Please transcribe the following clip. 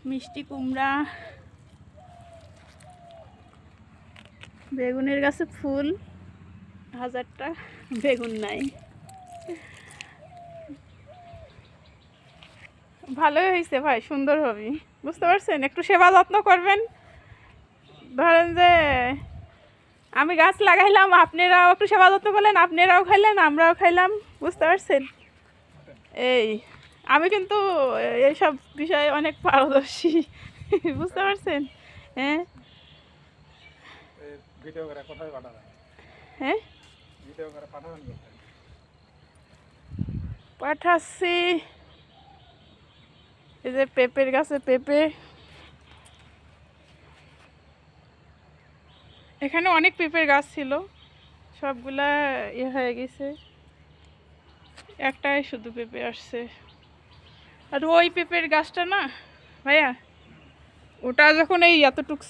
মিষ্টি কুমড়া, বেগুনের গাছে ফুল 1000টা, বেগুন নাই। ভালোই হয়েছে ভাই, সুন্দর হবে, বুঝতে পারছেন? একটু সেবা যত্ন করবেন। ধরেন যে আমি গাছ লাগাইলাম, আপনারাও একটু সেবা যত্ন করলেন, আপনারাও খাইলেন, আমরাও খাইলাম, বুঝতে পারছেন? এই আমি কিন্তু এইসব বিষয়ে অনেক পারদর্শী, বুঝতে পারছেন? হ্যাঁ হ্যাঁ, পাঠাচ্ছি। এই যে পেঁপের গাছে পেঁপে, এখানে অনেক পেঁপের গাছ ছিল, সবগুলা হয়ে গেছে, একটাই শুধু পেঁপে আসছে। আর ওই পেঁপের গাছটা না ভাইয়া, ওটা যখন এই এতটুক